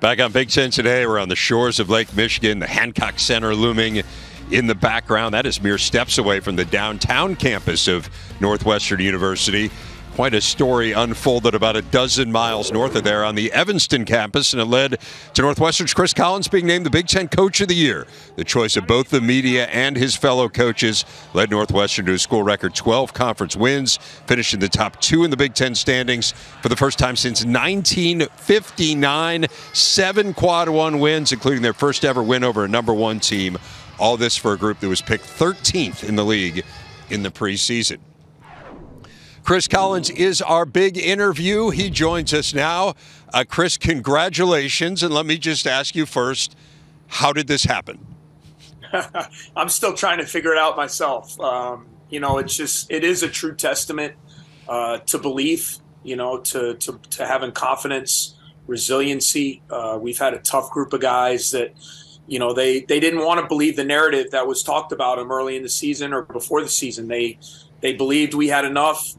Back on Big Ten Today, we're on the shores of Lake Michigan, the Hancock Center looming in the background. That is mere steps away from the downtown campus of Northwestern University. Quite a story unfolded about a dozen miles north of there on the Evanston campus, and it led to Northwestern's Chris Collins being named the Big Ten Coach of the Year. The choice of both the media and his fellow coaches led Northwestern to a school record 12 conference wins, finishing the top 2 in the Big Ten standings for the first time since 1959. 7 quad 1 wins, including their first ever win over a number 1 team. All this for a group that was picked 13th in the league in the preseason. Chris Collins is our big interview. He joins us now. Chris, congratulations. And let me just ask you first, how did this happen? I'm still trying to figure it out myself. It is a true testament to belief, to having confidence, resiliency. We've had a tough group of guys that, they didn't want to believe the narrative that was talked about them early in the season or before the season. They believed we had enough.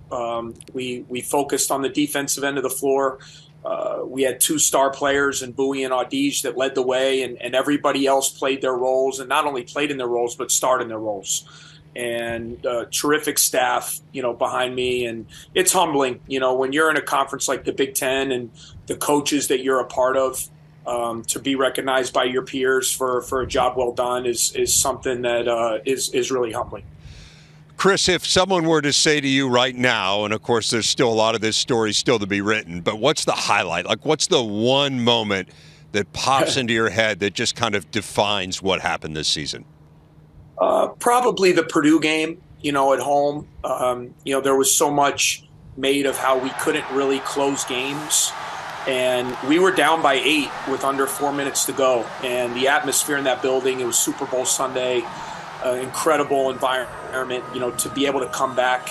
We focused on the defensive end of the floor. We had 2 star players in Bowie and Audige that led the way, and everybody else played their roles, and not only played in their roles, but starred in their roles. And terrific staff, behind me. And it's humbling, when you're in a conference like the Big Ten and the coaches that you're a part of, to be recognized by your peers for a job well done is something that is really humbling. Chris, if someone were to say to you right now, and of course there's still a lot of this story still to be written, but what's the highlight? Like, what's the one moment that pops into your head that just kind of defines what happened this season? Probably the Purdue game, at home. There was so much made of how we couldn't really close games. And we were down by 8 with under 4 minutes to go. And the atmosphere in that building, it was Super Bowl Sunday. Incredible environment, to be able to come back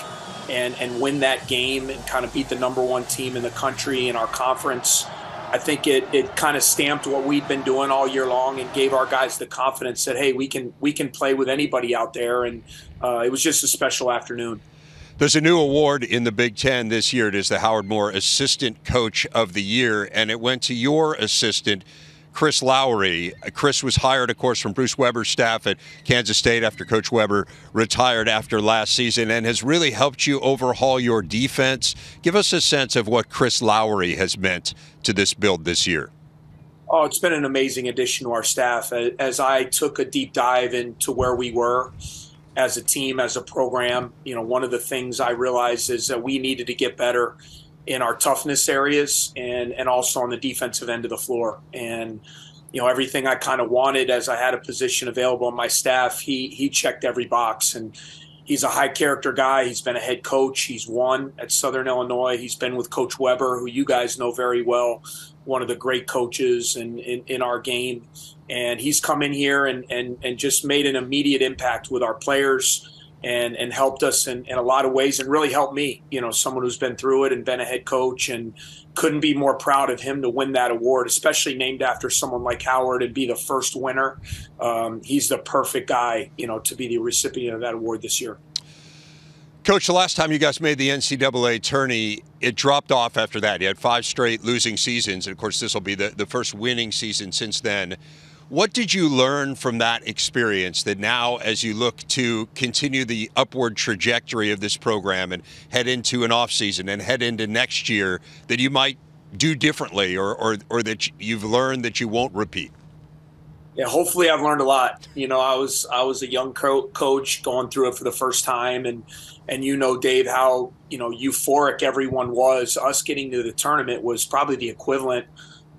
and win that game and kind of beat the number 1 team in the country in our conference. I think it kind of stamped what we'd been doing all year long and gave our guys the confidence that, hey, we can play with anybody out there. And it was just a special afternoon. There's a new award in the Big Ten this year. It is the Howard Moore Assistant Coach of the Year, and it went to your assistant, Chris Lowry. Chris was hired, of course, from Bruce Weber's staff at Kansas State after Coach Weber retired after last season, and has really helped you overhaul your defense. Give us a sense of what Chris Lowry has meant to this build this year. Oh, it's been an amazing addition to our staff. As I took a deep dive into where we were as a team, as a program, one of the things I realized is that we needed to get better in our toughness areas and also on the defensive end of the floor. And, everything I kind of wanted as I had a position available on my staff, he checked every box. And he's a high character guy. He's been a head coach. He's won at Southern Illinois. He's been with Coach Weber, who you guys know very well, one of the great coaches in our game. And he's come in here and just made an immediate impact with our players and helped us in a lot of ways, and really helped me, someone who's been through it and been a head coach, and couldn't be more proud of him to win that award, especially named after someone like Howard and be the first winner. He's the perfect guy, to be the recipient of that award this year. Coach, the last time you guys made the NCAA tourney, it dropped off after that. You had 5 straight losing seasons, and of course this will be the first winning season since then. What did you learn from that experience that now, as you look to continue the upward trajectory of this program and head into an offseason and head into next year, that you might do differently or that you've learned that you won't repeat? Yeah, hopefully I've learned a lot. I was a young coach going through it for the first time, and Dave, how euphoric everyone was. Us getting to the tournament was probably the equivalent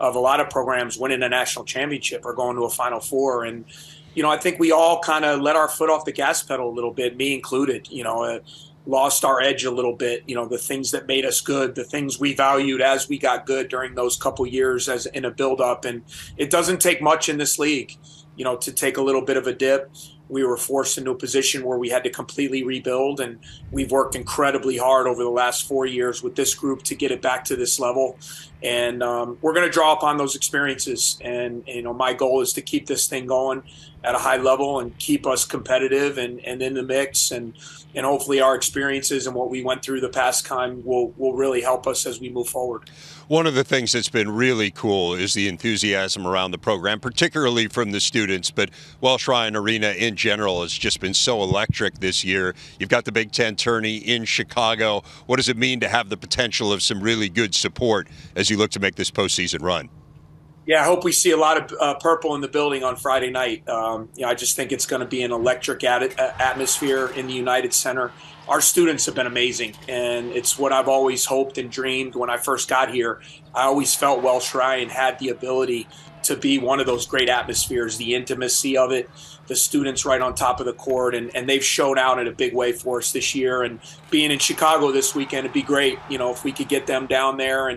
of a lot of programs winning a national championship or going to a Final Four. And, I think we all kind of let our foot off the gas pedal a little bit, me included, lost our edge a little bit, the things that made us good, the things we valued as we got good during those couple years as in a build-up. And it doesn't take much in this league, to take a little bit of a dip. We were forced into a position where we had to completely rebuild, and we've worked incredibly hard over the last 4 years with this group to get it back to this level. And we're going to draw upon those experiences. And, my goal is to keep this thing going at a high level and keep us competitive and in the mix. And hopefully our experiences and what we went through the past time will really help us as we move forward. One of the things that's been really cool is the enthusiasm around the program, particularly from the students, but Welsh Ryan Arena in general has just been so electric this year. You've got the Big Ten tourney in Chicago. What does it mean to have the potential of some really good support as you look to make this postseason run? Yeah, I hope we see a lot of purple in the building on Friday night. I just think it's going to be an electric atmosphere in the United Center. Our students have been amazing, and it's what I've always hoped and dreamed when I first got here. I always felt Welsh Ryan had the ability to be one of those great atmospheres, the intimacy of it, the students right on top of the court, and they've shown out in a big way for us this year. And being in Chicago this weekend, it'd be great, if we could get them down there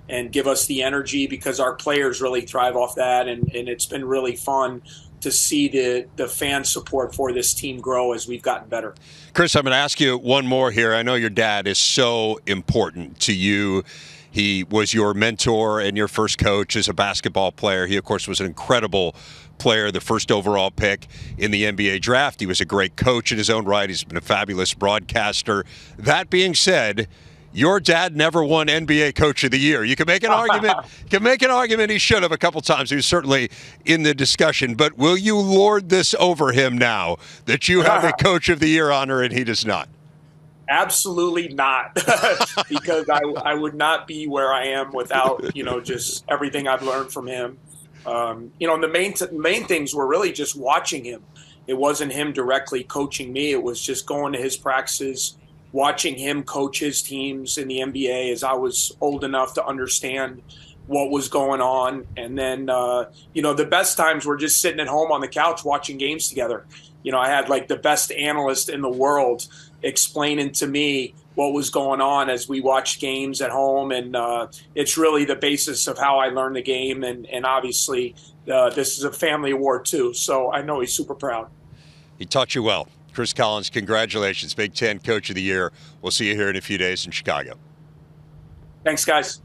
and give us the energy, because our players really thrive off that, and it's been really fun to see the fan support for this team grow as we've gotten better. Chris, I'm going to ask you one more here. I know your dad is so important to you. He was your mentor and your first coach as a basketball player. He, of course, was an incredible player, the first overall pick in the NBA draft. He was a great coach in his own right. He's been a fabulous broadcaster. That being said, your dad never won NBA Coach of the Year. You can make an argument. He should have a couple times. He was certainly in the discussion. But will you lord this over him now that you have a Coach of the Year honor and he does not? Absolutely not, because I would not be where I am without just everything I've learned from him. The main things were really just watching him. It wasn't him directly coaching me. It was just going to his practices, watching him coach his teams in the NBA as I was old enough to understand what was going on. And then, the best times were just sitting at home on the couch watching games together. I had like the best analyst in the world explaining to me what was going on as we watched games at home. And it's really the basis of how I learned the game. And obviously, this is a family award too. So I know he's super proud. He taught you well. Chris Collins, congratulations. Big Ten Coach of the Year. We'll see you here in a few days in Chicago. Thanks, guys.